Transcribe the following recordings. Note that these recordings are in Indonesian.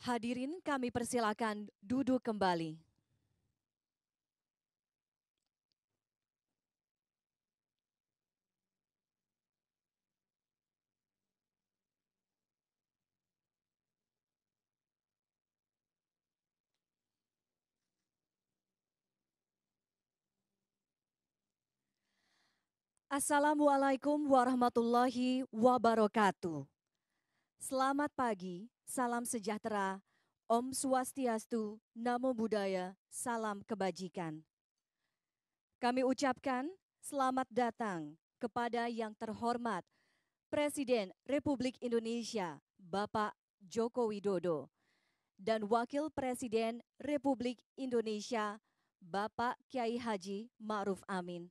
Hadirin kami persilakan duduk kembali. Assalamualaikum warahmatullahi wabarakatuh. Selamat pagi, salam sejahtera, Om Swastiastu, Namo Buddhaya, salam kebajikan. Kami ucapkan selamat datang kepada yang terhormat Presiden Republik Indonesia, Bapak Joko Widodo, dan Wakil Presiden Republik Indonesia, Bapak Kiai Haji Ma'ruf Amin.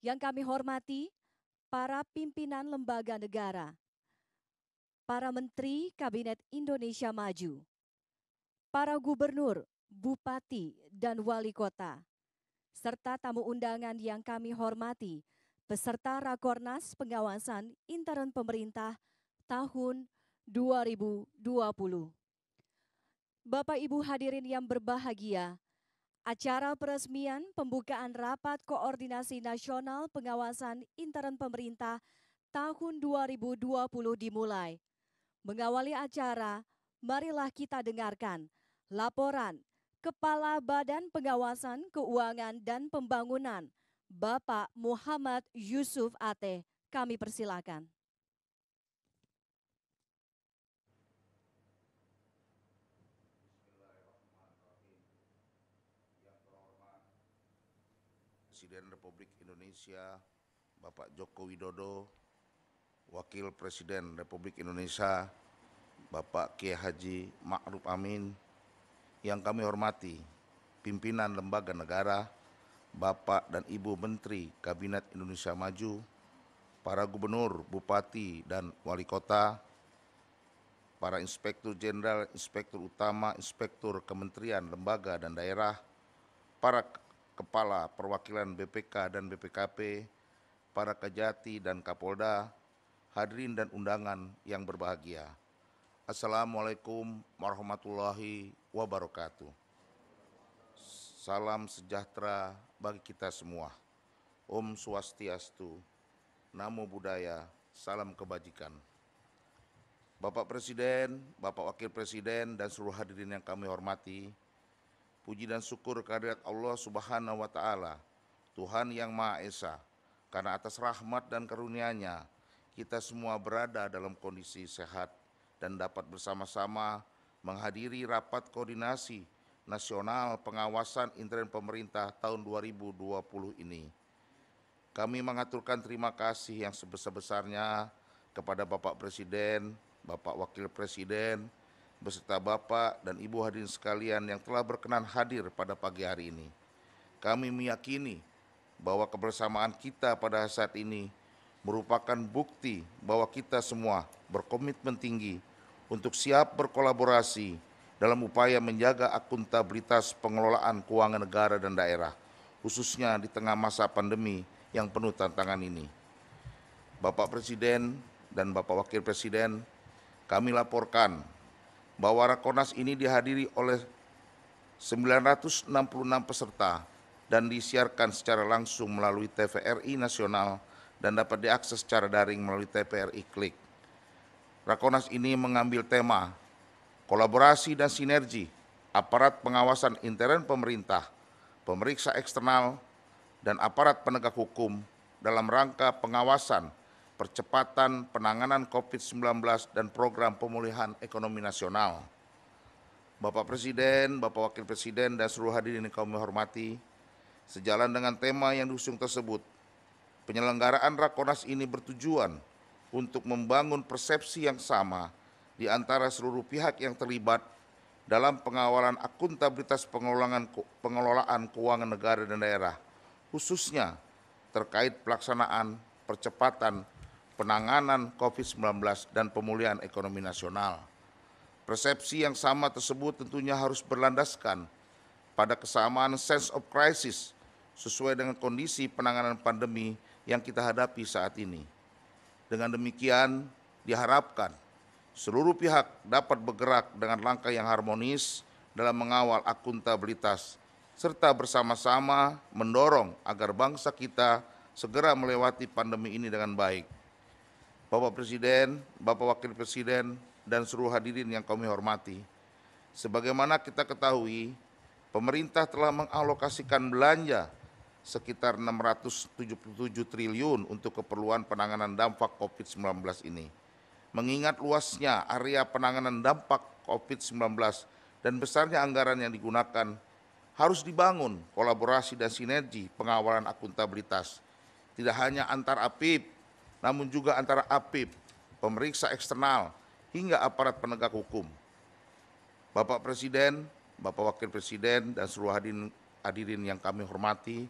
Yang kami hormati, para pimpinan lembaga negara, para Menteri Kabinet Indonesia Maju, para gubernur, bupati, dan wali kota, serta tamu undangan yang kami hormati, peserta Rakornas Pengawasan Intern Pemerintah tahun 2020. Bapak Ibu hadirin yang berbahagia, acara peresmian pembukaan Rapat Koordinasi Nasional Pengawasan Intern Pemerintah tahun 2020 dimulai. Mengawali acara, marilah kita dengarkan laporan Kepala Badan Pengawasan Keuangan dan Pembangunan, Bapak Muhammad Yusuf Ateh. Kami persilakan. Presiden Republik Indonesia Bapak Joko Widodo, Wakil Presiden Republik Indonesia Bapak Kiai Haji Ma'ruf Amin, yang kami hormati pimpinan lembaga negara, Bapak dan Ibu Menteri Kabinet Indonesia Maju, para gubernur, bupati, dan wali kota, para inspektur jenderal, inspektur utama, inspektur kementerian, lembaga, dan daerah, para kepala perwakilan BPK dan BPKP, para Kejati dan Kapolda, hadirin dan undangan yang berbahagia. Assalamualaikum warahmatullahi wabarakatuh. Salam sejahtera bagi kita semua. Om Swastiastu, Namo Buddhaya, salam kebajikan. Bapak Presiden, Bapak Wakil Presiden, dan seluruh hadirin yang kami hormati, puji dan syukur kehadirat Allah Subhanahu wa Ta'ala, Tuhan yang Maha Esa, karena atas rahmat dan karunia-Nya kita semua berada dalam kondisi sehat dan dapat bersama-sama menghadiri rapat koordinasi nasional pengawasan intern pemerintah tahun 2020 ini. Kami mengaturkan terima kasih yang sebesar-besarnya kepada Bapak Presiden, Bapak Wakil Presiden, beserta Bapak dan Ibu hadirin sekalian yang telah berkenan hadir pada pagi hari ini. Kami meyakini bahwa kebersamaan kita pada saat ini merupakan bukti bahwa kita semua berkomitmen tinggi untuk siap berkolaborasi dalam upaya menjaga akuntabilitas pengelolaan keuangan negara dan daerah, khususnya di tengah masa pandemi yang penuh tantangan ini. Bapak Presiden dan Bapak Wakil Presiden, kami laporkan bahwa Rakornas ini dihadiri oleh 966 peserta dan disiarkan secara langsung melalui TVRI Nasional dan dapat diakses secara daring melalui TVRI Klik. Rakornas ini mengambil tema kolaborasi dan sinergi aparat pengawasan intern pemerintah, pemeriksa eksternal, dan aparat penegak hukum dalam rangka pengawasan percepatan penanganan COVID-19 dan program pemulihan ekonomi nasional. Bapak Presiden, Bapak Wakil Presiden, dan seluruh hadirin yang kami hormati, sejalan dengan tema yang diusung tersebut, penyelenggaraan Rakornas ini bertujuan untuk membangun persepsi yang sama di antara seluruh pihak yang terlibat dalam pengawalan akuntabilitas pengelolaan keuangan negara dan daerah, khususnya terkait pelaksanaan percepatan penanganan COVID-19 dan pemulihan ekonomi nasional. Persepsi yang sama tersebut tentunya harus berlandaskan pada kesamaan sense of crisis sesuai dengan kondisi penanganan pandemi yang kita hadapi saat ini. Dengan demikian, diharapkan seluruh pihak dapat bergerak dengan langkah yang harmonis dalam mengawal akuntabilitas, serta bersama-sama mendorong agar bangsa kita segera melewati pandemi ini dengan baik. Bapak Presiden, Bapak Wakil Presiden, dan seluruh hadirin yang kami hormati, sebagaimana kita ketahui, pemerintah telah mengalokasikan belanja sekitar 677 triliun untuk keperluan penanganan dampak COVID-19 ini. Mengingat luasnya area penanganan dampak COVID-19 dan besarnya anggaran yang digunakan, harus dibangun kolaborasi dan sinergi pengawalan akuntabilitas, tidak hanya antar APIP, namun juga antara APIP, pemeriksa eksternal, hingga aparat penegak hukum. Bapak Presiden, Bapak Wakil Presiden, dan seluruh hadirin yang kami hormati,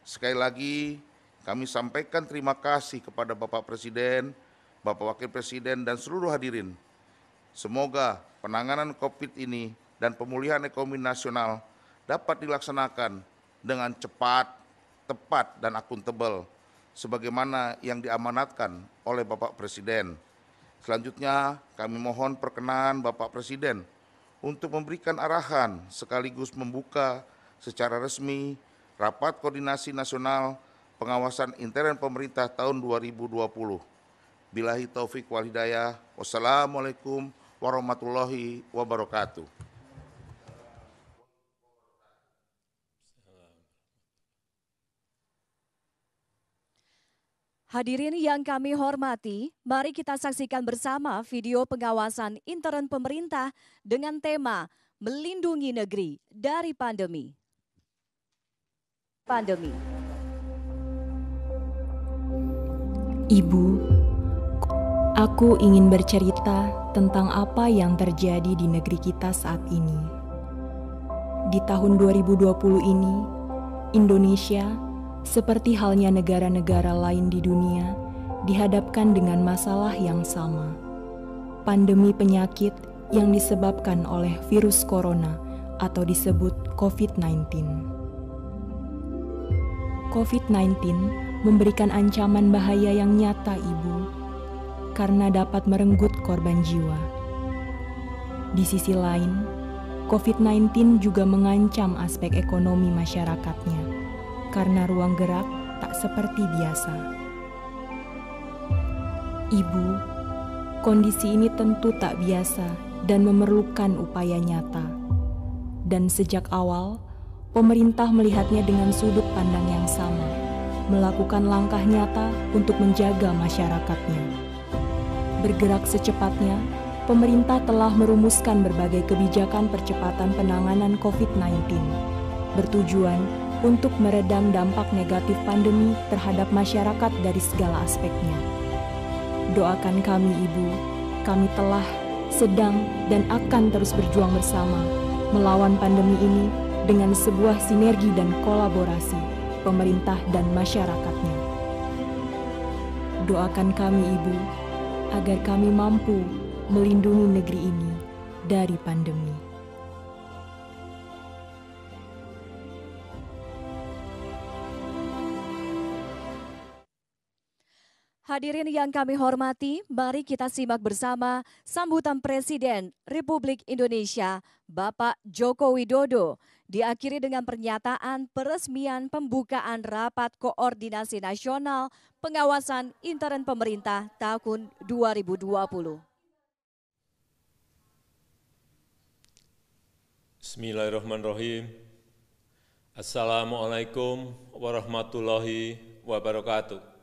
sekali lagi kami sampaikan terima kasih kepada Bapak Presiden, Bapak Wakil Presiden, dan seluruh hadirin. Semoga penanganan COVID ini dan pemulihan ekonomi nasional dapat dilaksanakan dengan cepat, tepat, dan akuntabel, sebagaimana yang diamanatkan oleh Bapak Presiden. Selanjutnya, kami mohon perkenan Bapak Presiden untuk memberikan arahan sekaligus membuka secara resmi Rapat Koordinasi Nasional Pengawasan Intern Pemerintah tahun 2020. Billahi taufik wal hidayah. Wassalamualaikum warahmatullahi wabarakatuh. Hadirin yang kami hormati, mari kita saksikan bersama video pengawasan intern pemerintah dengan tema Melindungi Negeri dari Pandemi. Ibu, aku ingin bercerita tentang apa yang terjadi di negeri kita saat ini. Di tahun 2020 ini, Indonesia seperti halnya negara-negara lain di dunia, dihadapkan dengan masalah yang sama. Pandemi penyakit yang disebabkan oleh virus corona atau disebut COVID-19. COVID-19 memberikan ancaman bahaya yang nyata, Ibu, karena dapat merenggut korban jiwa. Di sisi lain, COVID-19 juga mengancam aspek ekonomi masyarakatnya, karena ruang gerak tak seperti biasa. Ibu, kondisi ini tentu tak biasa dan memerlukan upaya nyata. Dan sejak awal, pemerintah melihatnya dengan sudut pandang yang sama, melakukan langkah nyata untuk menjaga masyarakatnya. Bergerak secepatnya, pemerintah telah merumuskan berbagai kebijakan percepatan penanganan COVID-19, bertujuan untuk meredam dampak negatif pandemi terhadap masyarakat dari segala aspeknya. Doakan kami, Ibu, kami telah, sedang, dan akan terus berjuang bersama melawan pandemi ini dengan sebuah sinergi dan kolaborasi pemerintah dan masyarakatnya. Doakan kami, Ibu, agar kami mampu melindungi negeri ini dari pandemi. Hadirin yang kami hormati, mari kita simak bersama sambutan Presiden Republik Indonesia, Bapak Joko Widodo, diakhiri dengan pernyataan peresmian pembukaan Rapat Koordinasi Nasional Pengawasan Intern Pemerintah tahun 2020. Bismillahirrahmanirrahim. Assalamualaikum warahmatullahi wabarakatuh.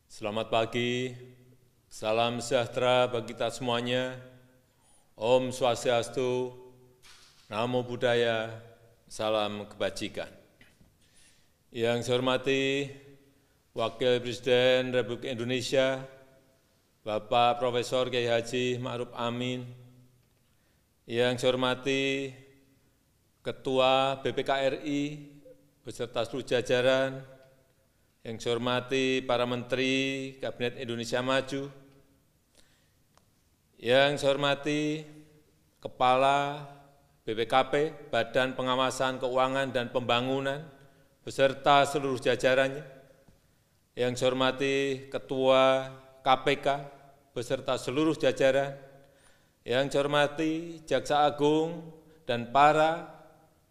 Selamat pagi, salam sejahtera bagi kita semuanya. Om Swastiastu, Namo Buddhaya, salam kebajikan. Yang saya hormati Wakil Presiden Republik Indonesia, Bapak Profesor Kiai Haji Ma'ruf Amin. Yang saya hormati Ketua BPKRI beserta seluruh jajaran. Yang saya hormati para Menteri Kabinet Indonesia Maju, yang saya hormati Kepala BPKP, Badan Pengawasan Keuangan dan Pembangunan, beserta seluruh jajarannya, yang saya hormati Ketua KPK, beserta seluruh jajaran, yang saya hormati Jaksa Agung dan para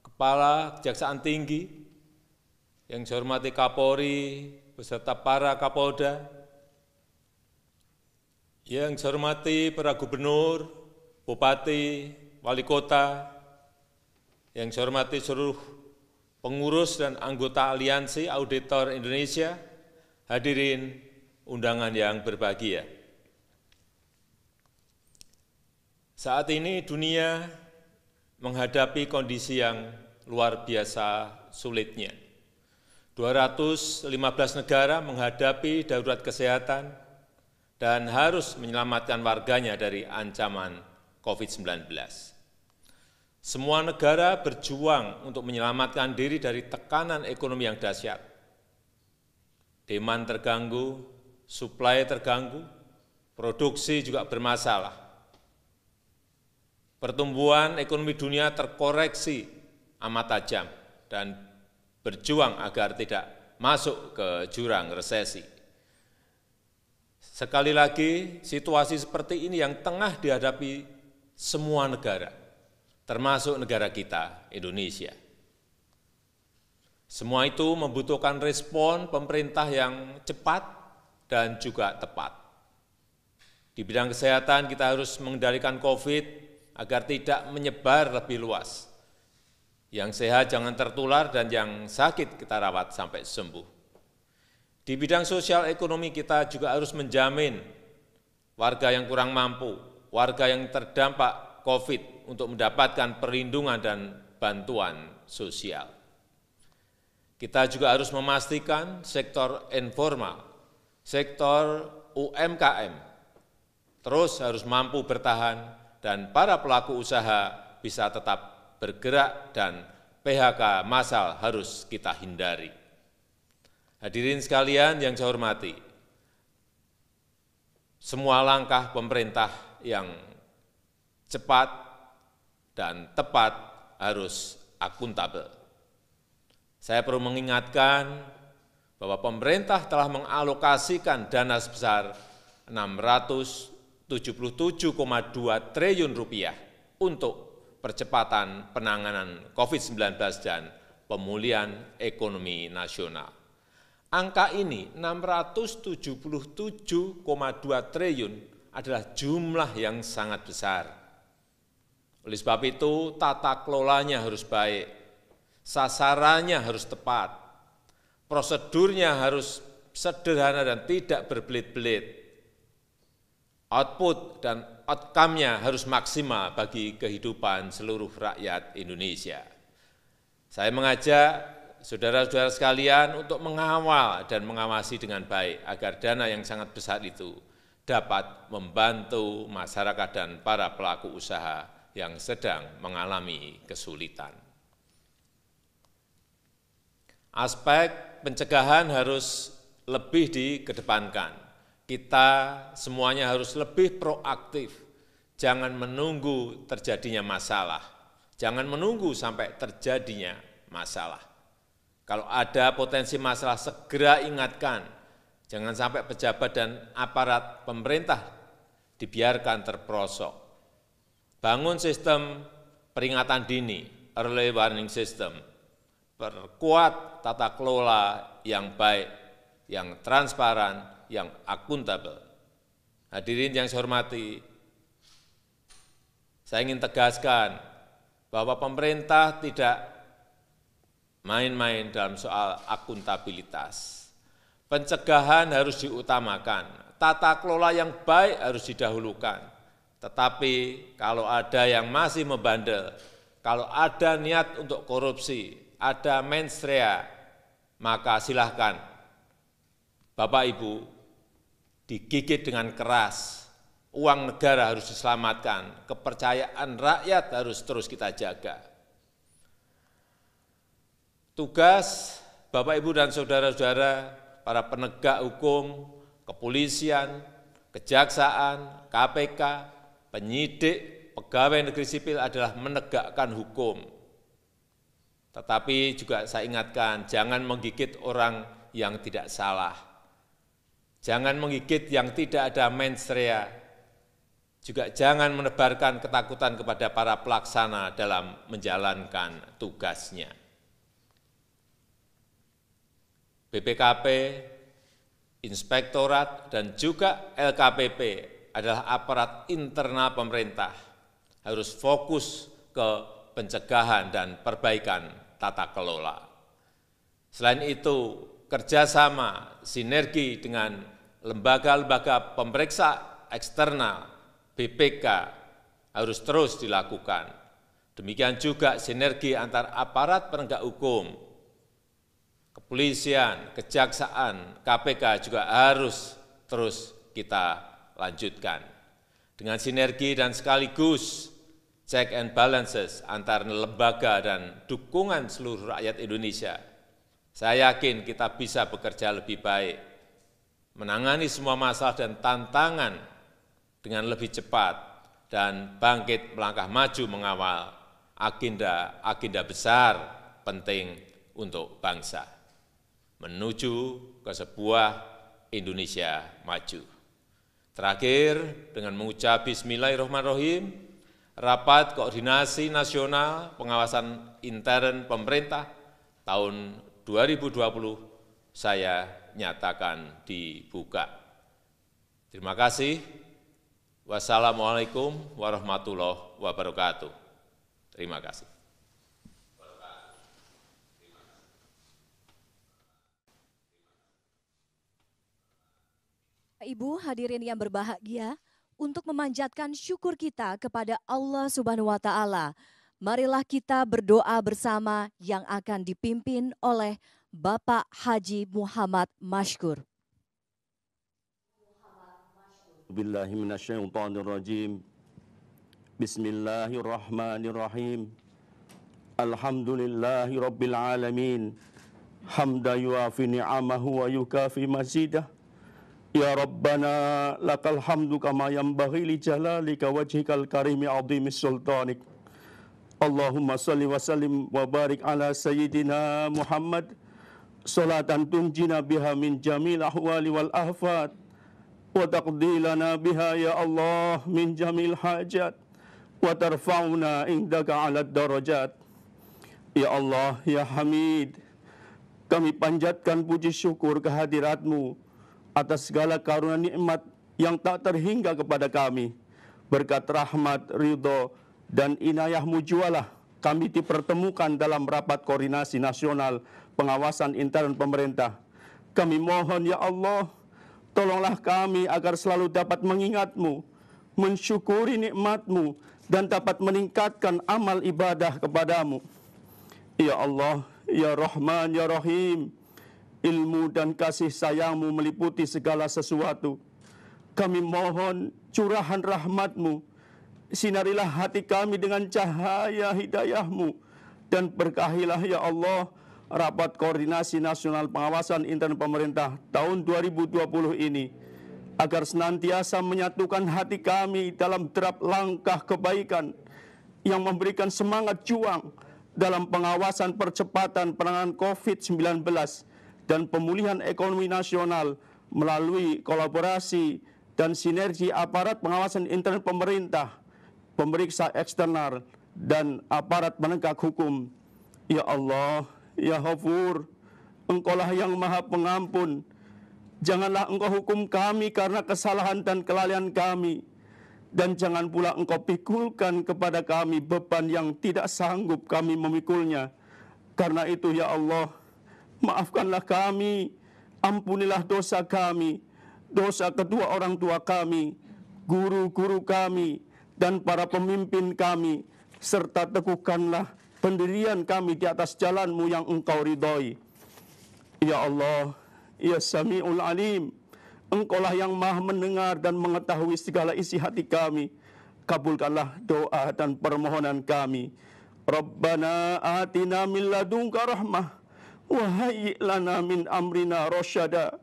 Kepala Kejaksaan Tinggi, yang saya hormati Kapolri beserta para Kapolda, yang saya hormati para Gubernur, Bupati, Wali Kota, yang saya hormati seluruh pengurus dan anggota Aliansi Auditor Indonesia, hadirin undangan yang berbahagia. Saat ini dunia menghadapi kondisi yang luar biasa sulitnya. 215 negara menghadapi darurat kesehatan dan harus menyelamatkan warganya dari ancaman COVID-19. Semua negara berjuang untuk menyelamatkan diri dari tekanan ekonomi yang dahsyat. Demand terganggu, suplai terganggu, produksi juga bermasalah. Pertumbuhan ekonomi dunia terkoreksi amat tajam dan berjuang agar tidak masuk ke jurang resesi. Sekali lagi, situasi seperti ini yang tengah dihadapi semua negara, termasuk negara kita, Indonesia. Semua itu membutuhkan respon pemerintah yang cepat dan juga tepat. Di bidang kesehatan kita harus mengendalikan COVID agar tidak menyebar lebih luas. Yang sehat jangan tertular dan yang sakit kita rawat sampai sembuh. Di bidang sosial ekonomi kita juga harus menjamin warga yang kurang mampu, warga yang terdampak COVID untuk mendapatkan perlindungan dan bantuan sosial. Kita juga harus memastikan sektor informal, sektor UMKM terus harus mampu bertahan dan para pelaku usaha bisa tetap bergerak dan PHK massal harus kita hindari. Hadirin sekalian yang saya hormati, semua langkah pemerintah yang cepat dan tepat harus akuntabel. Saya perlu mengingatkan bahwa pemerintah telah mengalokasikan dana sebesar 677,2 triliun rupiah untuk percepatan penanganan COVID-19 dan pemulihan ekonomi nasional. Angka ini 677,2 triliun adalah jumlah yang sangat besar. Oleh sebab itu, tata kelolanya harus baik, sasarannya harus tepat, prosedurnya harus sederhana dan tidak berbelit-belit. Output dan outcome-nya harus maksimal bagi kehidupan seluruh rakyat Indonesia. Saya mengajak saudara-saudara sekalian untuk mengawal dan mengawasi dengan baik agar dana yang sangat besar itu dapat membantu masyarakat dan para pelaku usaha yang sedang mengalami kesulitan. Aspek pencegahan harus lebih dikedepankan. Kita semuanya harus lebih proaktif, jangan menunggu terjadinya masalah, jangan menunggu sampai terjadinya masalah. Kalau ada potensi masalah, segera ingatkan, jangan sampai pejabat dan aparat pemerintah dibiarkan terperosok. Bangun sistem peringatan dini, early warning system, perkuat tata kelola yang baik, yang transparan, yang akuntabel. Hadirin yang saya hormati, saya ingin tegaskan bahwa pemerintah tidak main-main dalam soal akuntabilitas. Pencegahan harus diutamakan, tata kelola yang baik harus didahulukan. Tetapi kalau ada yang masih membandel, kalau ada niat untuk korupsi, ada mens rea, maka silahkan Bapak Ibu digigit dengan keras. Uang negara harus diselamatkan, kepercayaan rakyat harus terus kita jaga. Tugas Bapak Ibu dan saudara-saudara, para penegak hukum, kepolisian, kejaksaan, KPK, penyidik, pegawai negeri sipil adalah menegakkan hukum. Tetapi juga saya ingatkan, jangan menggigit orang yang tidak salah. Jangan menggigit yang tidak ada mensrea. Juga jangan menebarkan ketakutan kepada para pelaksana dalam menjalankan tugasnya. BPKP, Inspektorat, dan juga LKPP adalah aparat internal pemerintah, harus fokus ke pencegahan dan perbaikan tata kelola. Selain itu, kerjasama, sinergi dengan lembaga-lembaga pemeriksa eksternal, BPK, harus terus dilakukan. Demikian juga sinergi antar aparat penegak hukum, kepolisian, kejaksaan, KPK juga harus terus kita lanjutkan. Dengan sinergi dan sekaligus check and balances antar lembaga dan dukungan seluruh rakyat Indonesia, saya yakin kita bisa bekerja lebih baik, menangani semua masalah dan tantangan dengan lebih cepat, dan bangkit melangkah maju mengawal agenda besar penting untuk bangsa, menuju ke sebuah Indonesia maju. Terakhir, dengan mengucap Bismillahirrahmanirrahim, Rapat Koordinasi Nasional Pengawasan Intern Pemerintah tahun 2020 saya nyatakan dibuka. Terima kasih. Wassalamualaikum warahmatullahi wabarakatuh. Terima kasih. Ibu hadirin yang berbahagia, untuk memanjatkan syukur kita kepada Allah Subhanahu wa Ta'ala, marilah kita berdoa bersama yang akan dipimpin oleh Bapak Haji Muhammad Mashkur. Bismillahirrahmanirrahim. Bismillahirrahmanirrahim. Alhamdulillahi rabbil alamin. Hamda yuafi ni'amahu wa yukafi mazidah. Ya Rabbana lakal hamdu kama yanbaghi li jalalika wajhikal karimi azimis sultanik. Allahumma salli wa sallim wa barik ala sayyidina Muhammad salatan tunjina biha min jamil ahwali wal ahfad wa taqdi lana biha ya Allah min jamil hajat wa tarfa'una indaka ala darajat. Ya Allah, ya Hamid, kami panjatkan puji syukur kehadirat-Mu atas segala karunia nikmat yang tak terhingga kepada kami. Berkat rahmat, ridho, dan inayah-Mu jualah kami dipertemukan dalam rapat koordinasi nasional pengawasan intern pemerintah. Kami mohon ya Allah, tolonglah kami agar selalu dapat mengingat-Mu, mensyukuri nikmat-Mu, dan dapat meningkatkan amal ibadah kepada-Mu. Ya Allah, ya Rahman, ya Rahim, ilmu dan kasih sayang-Mu meliputi segala sesuatu. Kami mohon curahan rahmat-Mu, sinarilah hati kami dengan cahaya hidayah-Mu, dan berkahilah ya Allah rapat koordinasi nasional pengawasan intern pemerintah tahun 2020 ini, agar senantiasa menyatukan hati kami dalam derap langkah kebaikan yang memberikan semangat juang dalam pengawasan percepatan penanganan COVID-19 dan pemulihan ekonomi nasional melalui kolaborasi dan sinergi aparat pengawasan intern pemerintah, pemeriksa eksternal, dan aparat penegak hukum. Ya Allah, ya Ghafur, Engkaulah yang maha pengampun. Janganlah Engkau hukum kami karena kesalahan dan kelalaian kami, dan jangan pula Engkau pikulkan kepada kami beban yang tidak sanggup kami memikulnya. Karena itu ya Allah, maafkanlah kami, ampunilah dosa kami, dosa kedua orang tua kami, guru-guru kami, dan para pemimpin kami, serta teguhkanlah pendirian kami di atas jalan-Mu yang Engkau ridhoi. Ya Allah, ya Sami'ul Alim, Engkaulah yang maha mendengar dan mengetahui segala isi hati kami. Kabulkanlah doa dan permohonan kami. Rabbana atina min ladunka rahmah wa hayyi' lana min amrina rasyada.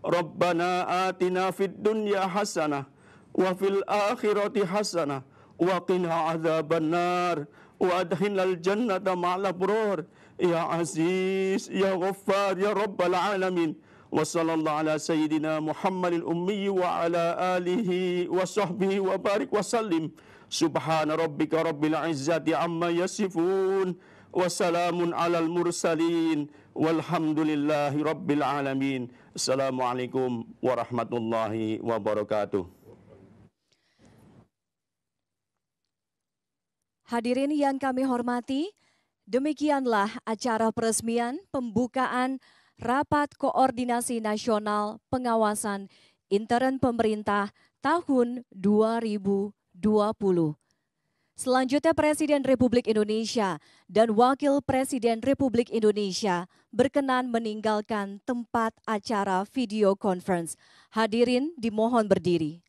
Rabbana atina fid dunya hasanah wa fil akhirati hasanah wa qina adzabannar wa adkhilnal jannata ma'al abrar. Ya Aziz, ya Ghaffar, ya Rabbal alamin. Wa sallallahu ala sayyidina Muhammadil ummi wa ala alihi wa sahbihi wa barik wa sallim. Subhana rabbika rabbil izzati amma yasifun. Wa salamun alal mursalin. Walhamdulillahi rabbil alamin. Assalamualaikum warahmatullahi wabarakatuh. Hadirin yang kami hormati, demikianlah acara peresmian pembukaan Rapat Koordinasi Nasional Pengawasan Intern Pemerintah tahun 2020. Selanjutnya Presiden Republik Indonesia dan Wakil Presiden Republik Indonesia berkenan meninggalkan tempat acara video conference. Hadirin dimohon berdiri.